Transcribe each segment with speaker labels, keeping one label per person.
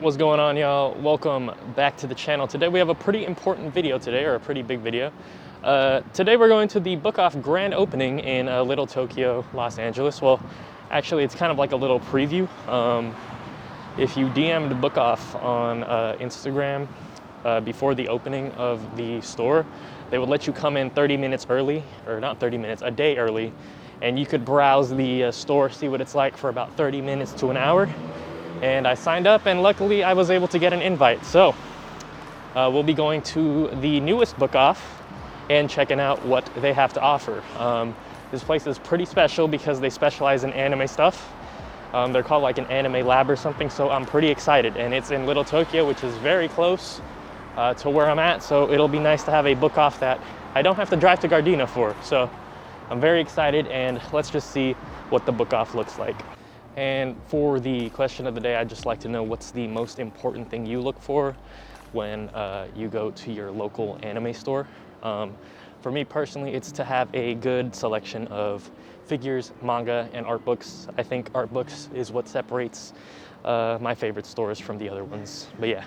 Speaker 1: What's going on, y'all? Welcome back to the channel. Today we have a pretty important video today, or a pretty big video. Today we're going to the Book Off grand opening in Little Tokyo, Los Angeles. Well, actually it's kind of like a little preview. If you DM'd Book Off on Instagram before the opening of the store, they would let you come in 30 minutes early, or not 30 minutes, a day early, and you could browse the store, see what it's like for about 30 minutes to an hour. And I signed up, and luckily I was able to get an invite. So we'll be going to the newest Book Off and checking out what they have to offer. This place is pretty special because they specialize in anime stuff. They're called like an anime lab or something, so I'm pretty excited. And it's in Little Tokyo, which is very close to where I'm at, so it'll be nice to have a Book Off that I don't have to drive to Gardena for. So I'm very excited, and let's just see what the Book Off looks like. And for the question of the day, I'd just like to know, what's the most important thing you look for when you go to your local anime store? For me personally, it's to have a good selection of figures, manga, and art books. I think art books is what separates my favorite stores from the other ones, but yeah.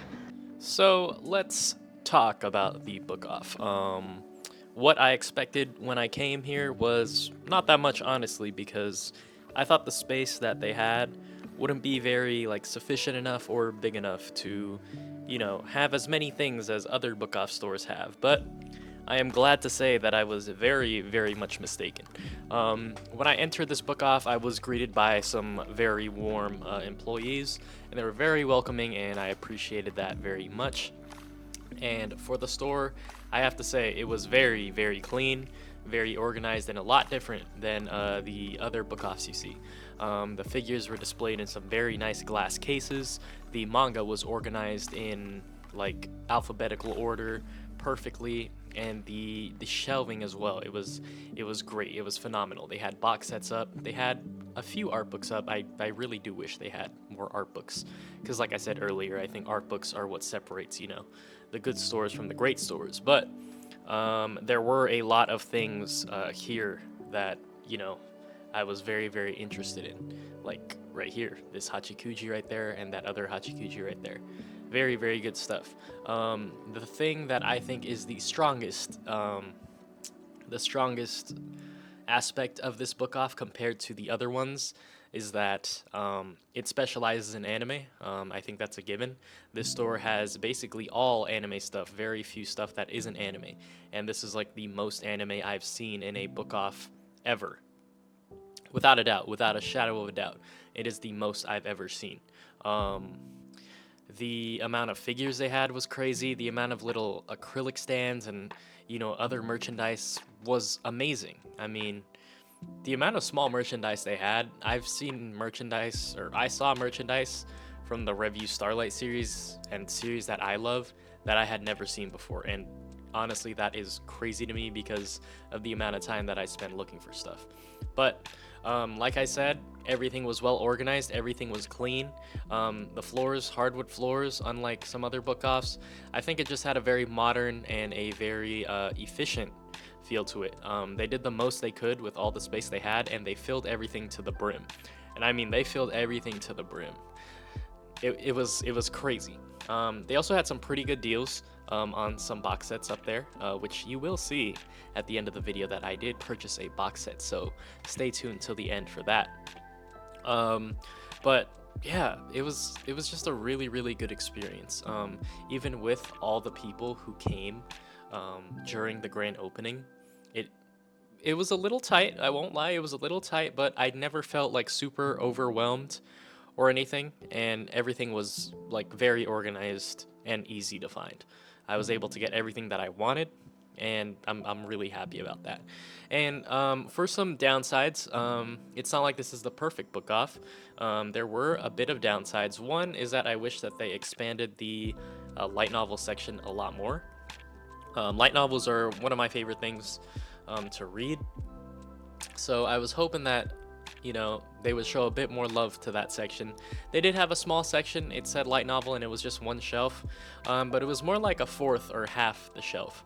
Speaker 1: So let's talk about the Book Off. What I expected when I came here was not that much, honestly, because I thought the space that they had wouldn't be very sufficient enough or big enough to, have as many things as other Book Off stores have. But I am glad to say that I was very, very much mistaken. When I entered this Book Off, I was greeted by some very warm employees, and they were very welcoming, and I appreciated that very much. And for the store, I have to say it was very, very clean, very organized, and a lot different than the other Book Offs you see. The figures were displayed in some very nice glass cases. The manga was organized in alphabetical order perfectly, and the shelving as well. It was great. It was phenomenal. They had box sets up. They had a few art books up. I really do wish they had more art books, because like I said earlier, I think art books are what separates the good stores from the great stores. But there were a lot of things here that, I was very, very interested in. Like right here, this Hachikuji right there, and that other Hachikuji right there. Very, very good stuff. The thing that I think is the strongest aspect of this Book Off compared to the other ones is that it specializes in anime. I think that's a given. This store has basically all anime stuff, very few stuff that isn't anime. And this is the most anime I've seen in a Book Off ever. Without a doubt, without a shadow of a doubt. It is the most I've ever seen. The amount of figures they had was crazy. The amount of little acrylic stands and, other merchandise was amazing. I mean, the amount of small merchandise they had, I saw merchandise from the Review Starlight series and series that I love that I had never seen before. And honestly, that is crazy to me because of the amount of time that I spent looking for stuff. But like I said, everything was well organized, everything was clean. The floors, hardwood floors, unlike some other Book Offs, I think it just had a very modern and a very efficient feel to it. They did the most they could with all the space they had, and they filled everything to the brim. And I mean, they filled everything to the brim. It was crazy. They also had some pretty good deals on some box sets up there, which you will see at the end of the video that I did purchase a box set, so stay tuned till the end for that. But yeah, it was just a really, really good experience. Even with all the people who came during the grand opening, it was a little tight. I won't lie, it was a little tight, but I never felt super overwhelmed or anything, and everything was very organized and easy to find. I was able to get everything that I wanted, and I'm really happy about that. And for some downsides, it's not like this is the perfect Book Off. There were a bit of downsides. One is that I wish that they expanded the light novel section a lot more. Light novels are one of my favorite things to read, so I was hoping that they would show a bit more love to that section. They did have a small section. It said light novel, and it was just one shelf, but it was more like a fourth or half the shelf,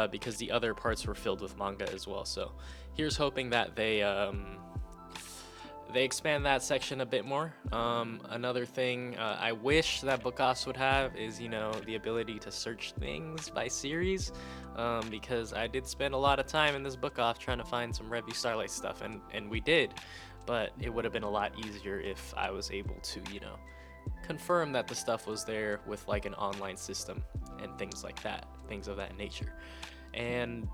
Speaker 1: because the other parts were filled with manga as well. So here's hoping that they they expand that section a bit more. Another thing I wish that book offs would have is, you know, the ability to search things by series, because I did spend a lot of time in this book off trying to find some Revue Starlight stuff, and we did, but it would have been a lot easier if I was able to, you know, confirm that the stuff was there with like an online system and things like that, things of that nature. And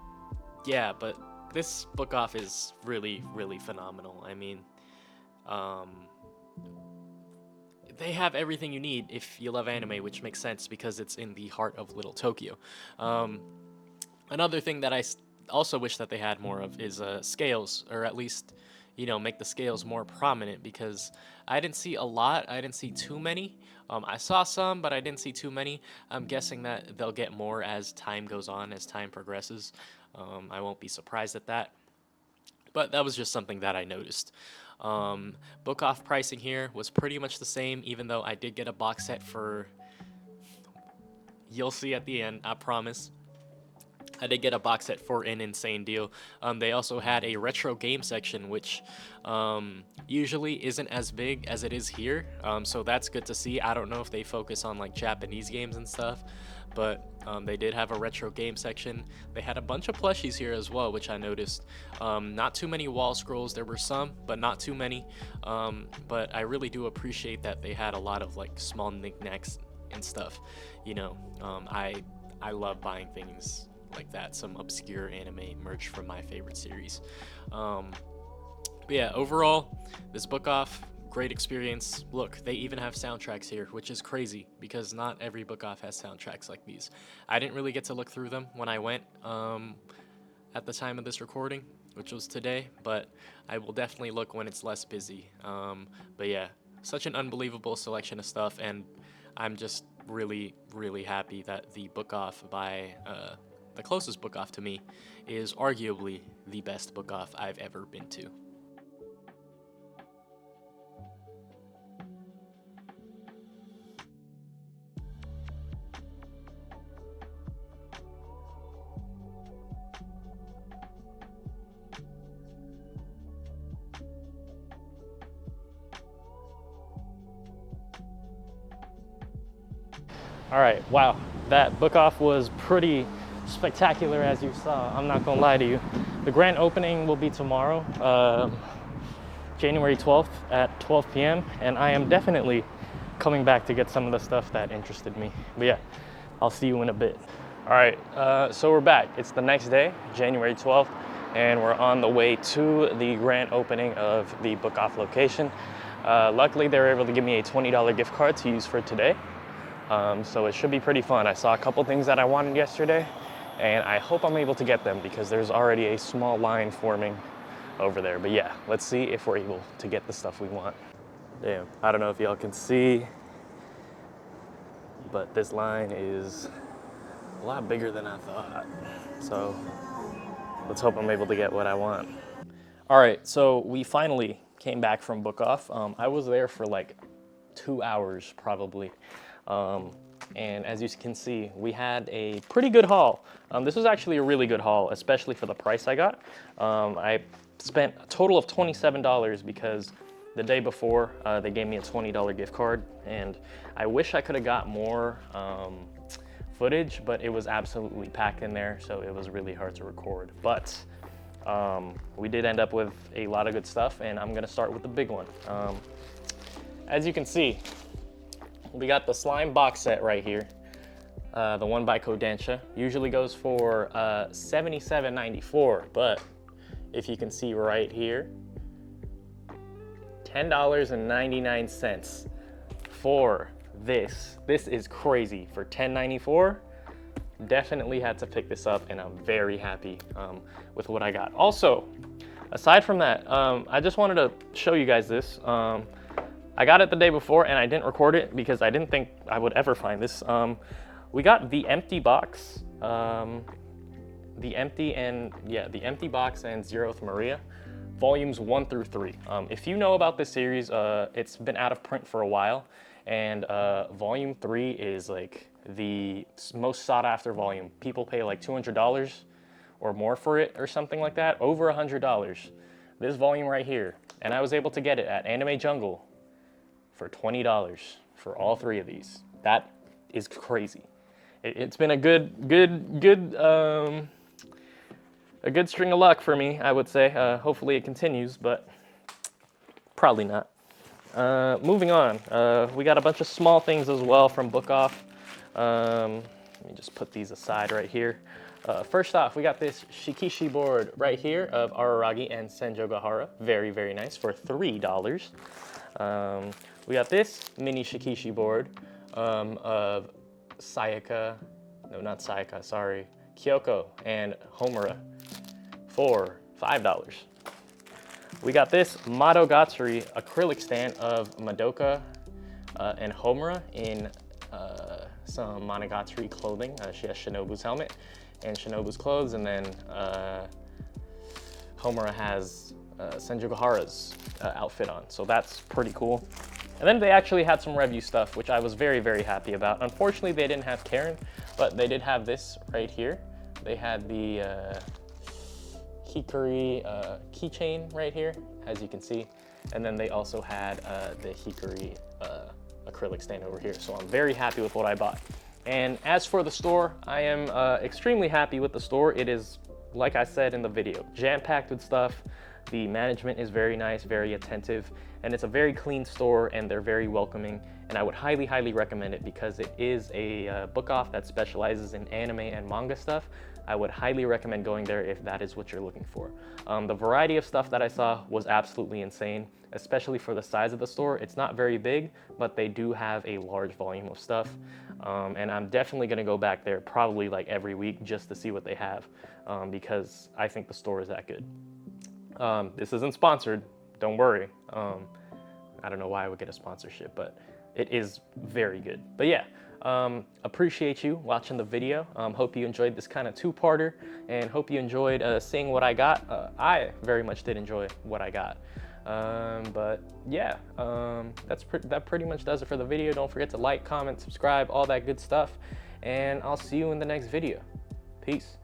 Speaker 1: yeah, but this book off is really, really phenomenal. I mean, they have everything you need if you love anime, which makes sense because it's in the heart of Little Tokyo. Another thing that I also wish that they had more of is scales, or at least, you know, make the scales more prominent, because I didn't see a lot. I didn't see too many. I saw some, but I didn't see too many. I'm guessing that they'll get more as time goes on, as time progresses. I won't be surprised at that. But that was just something that I noticed. Book off pricing here was pretty much the same, even though I did get a box set for, you'll see at the end, I promise. I did get a box set for an insane deal. They also had a retro game section, which usually isn't as big as it is here. So that's good to see. I don't know if they focus on like Japanese games and stuff, but they did have a retro game section. They had a bunch of plushies here as well, which I noticed. Not too many wall scrolls. There were some, but not too many. But I really do appreciate that they had a lot of like small knickknacks and stuff. You know, I love buying things like that, some obscure anime merch from my favorite series. But yeah, overall, this book off, great experience. Look, they even have soundtracks here, which is crazy because not every book off has soundtracks like these. I didn't really get to look through them when I went at the time of this recording, which was today, but I will definitely look when it's less busy. But yeah, such an unbelievable selection of stuff, and I'm just really, really happy that the book off by the closest book off to me is arguably the best book off I've ever been to. All right, wow, that book off was pretty spectacular, as you saw. I'm not gonna lie to you. The grand opening will be tomorrow, January 12th at 12 p.m. and I am definitely coming back to get some of the stuff that interested me. But yeah, I'll see you in a bit. All right, so we're back. It's the next day, January 12th, and we're on the way to the grand opening of the book off location. Luckily, they were able to give me a $20 gift card to use for today. So it should be pretty fun. I saw a couple things that I wanted yesterday, and I hope I'm able to get them because there's already a small line forming over there. But yeah, let's see if we're able to get the stuff we want. Damn, I don't know if y'all can see, but this line is a lot bigger than I thought. So let's hope I'm able to get what I want. All right, so we finally came back from book off. I was there for like 2 hours probably. And as you can see, we had a pretty good haul. This was actually a really good haul, especially for the price I got. I spent a total of $27 because the day before they gave me a $20 gift card, and I wish I could have got more footage, but it was absolutely packed in there, so it was really hard to record. But we did end up with a lot of good stuff, and I'm gonna start with the big one. As you can see, we got the slime box set right here. The one by Kodansha. Usually goes for $77.94, but if you can see right here, $10.99 for this. This is crazy. For $10.94, definitely had to pick this up, and I'm very happy with what I got. Also, aside from that, I just wanted to show you guys this. I got it the day before and I didn't record it because I didn't think I would ever find this. We got the empty box, the empty box and Zeroth Maria, volumes 1 through 3. If you know about this series, it's been out of print for a while, and volume 3 is like the most sought after volume. People pay like $200 or more for it or something like that, over $100. this volume right here, and I was able to get it at Anime Jungle for $20 for all 3 of these. That is crazy. It's been a good string of luck for me, I would say. Hopefully it continues, but probably not. Moving on, we got a bunch of small things as well from Book Off. Let me just put these aside right here. First off, we got this Shikishi board right here of Ararawgi and Senjogahara. Very, very nice for $3. We got this mini Shikishi board of Kyoko and Homura for $5. We got this Madogatsuri acrylic stand of Madoka and Homura in some Monogatari clothing. She has Shinobu's helmet and Shinobu's clothes, and then Homura has Senjogahara's outfit on, so that's pretty cool. And then they actually had some review stuff, which I was very, very happy about. Unfortunately, they didn't have Karen, but they did have this right here. They had the Hikari keychain right here, as you can see. And then they also had the Hikari acrylic stand over here. So I'm very happy with what I bought. And as for the store, I am extremely happy with the store. It is, like I said in the video, jam-packed with stuff. The management is very nice, very attentive, and it's a very clean store, and they're very welcoming. And I would highly, highly recommend it because it is a Book Off that specializes in anime and manga stuff. I would highly recommend going there if that is what you're looking for. The variety of stuff that I saw was absolutely insane, especially for the size of the store. It's not very big, but they do have a large volume of stuff. And I'm definitely gonna go back there probably like every week just to see what they have because I think the store is that good. This isn't sponsored, don't worry. I don't know why I would get a sponsorship, but it is very good. But yeah, appreciate you watching the video. Hope you enjoyed this kind of two-parter, and hope you enjoyed seeing what I got. I very much did enjoy what I got. But yeah, that pretty much does it for the video. Don't forget to like, comment, subscribe, all that good stuff, and I'll see you in the next video. Peace.